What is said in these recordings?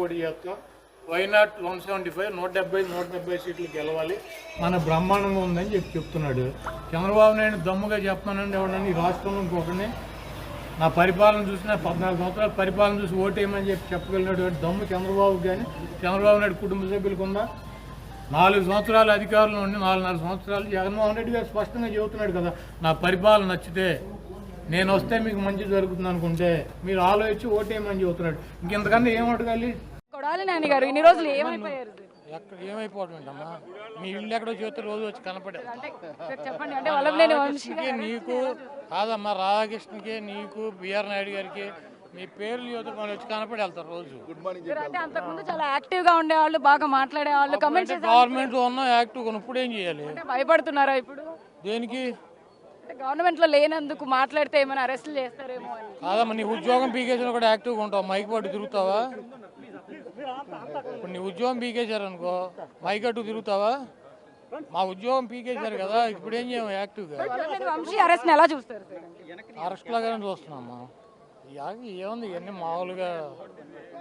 పోటీ చేస్తాం. వైనాట్ 175 170 సీట్లు గెలవాలి, మన బ్రహ్మాండంగా ఉందని చెప్తున్నాడు. చంద్రబాబు నాయుడు దమ్ముగా చెప్పానండి ఎవడని ఈ రాష్ట్రంలో ఇంకొకరిని నా పరిపాలన చూసిన 14 సంవత్సరాల పరిపాలన చూసి ఓటేయమని చెప్పగలిగినటువంటి దమ్ము చంద్రబాబు కానీ చంద్రబాబు నాయుడు కుటుంబ సభ్యులకు ఉందా? 4 సంవత్సరాలు అధికారంలో ఉండి 4 సంవత్సరాలు జగన్మోహన్ రెడ్డి గారు స్పష్టంగా చెబుతున్నాడు కదా, నా పరిపాలన నచ్చితే నేను వస్తే మీకు మంచి జరుగుతుంది అనుకుంటే మీరు ఆలోచించి ఓటేయమని చెబుతున్నాడు. ఇంకెంతకన్నా ఏం అడగాలి? కొడాలి నాని గారు ఇన్ని రోజులు ఏమైపోయారు? ఎక్కడ ఏమైపోవటమేంటమ్మా, మీ ఇల్లు ఎక్కడో చేస్తే రోజు వచ్చి కనపడే చెప్పండి. అంటే వల్లభనేని వంశీ నీకు కాదమ్మా, రాధాకృష్ణకి నీకు బిఆర్ నాయుడు గారికి మీ పేర్లు యువత వాళ్ళు వచ్చి కనపడి వెళ్తారు రోజు. అంటే అంతకుముందు చాలా యాక్టివ్ గా ఉండేవాళ్ళు, బాగా మాట్లాడేవాళ్ళు, కమెంట్స్ గవర్నమెంట్ ఉన్న యాక్టివ్ ఇప్పుడు ఏం చేయాలి? భయపడుతున్నారా ఇప్పుడు? దేనికి? గవర్నమెంట్ లో లేనందుకు మాట్లాడితే ఏమైనా అరెస్టులు చేస్తారేమో అని. కాదమ్మా, నీ ఉద్యోగం పీకేసిన కూడా యాక్టివ్గా ఉంటావు, మైక్ పట్టు తిరుగుతావా? ఇప్పుడు నీ ఉద్యోగం పీకేశారు అనుకో, మైక్ అట్టు తిరుగుతావా? మా ఉద్యోగం పీకేశారు కదా, ఇప్పుడు ఏం చేయము యాక్టివ్గా. వంశీ అరెస్ట్ ఎలా చూస్తారు? అరెస్ట్ లాగానే చూస్తున్నామ్మా. ఏముంది, ఇవన్నీ మామూలుగా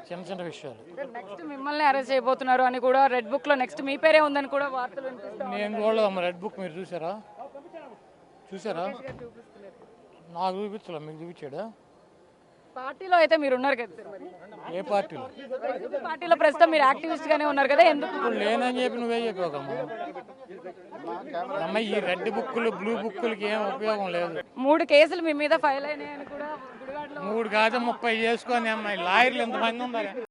చిన్న చిన్న విషయాలు. నెక్స్ట్ మిమ్మల్ని అరెస్ట్ చేయబోతున్నారు అని కూడా రెడ్ బుక్ లో నెక్స్ట్ మీ పేరే ఉందని కూడా వార్తలు వినిపిస్తాయి. నేను చూడలేదమ్మా రెడ్ బుక్, మీరు చూసారా? నాకు చూపించలే, మీకు చూపించాడా? పార్టీలో అయితే మీరు ఉన్నారు కదా. ఏ పార్టీలో? పార్టీలో ప్రస్తుతం మీరు యాక్టివిస్ట్ గానే ఉన్నారు కదా, ఎందుకు లేనని చెప్పి నువ్వే చెప్పావమ్మా. అమ్మ ఈ రెడ్ బుక్కులు బ్లూ బుక్కులకి ఏం ఉపయోగం లేదు. 3 కేసులు మీ మీద ఫైల్ అయినాయని కూడా 3 కాదు 30 చేసుకొని అమ్మాయి లాయర్లు ఎంతమంది ఉన్నారు?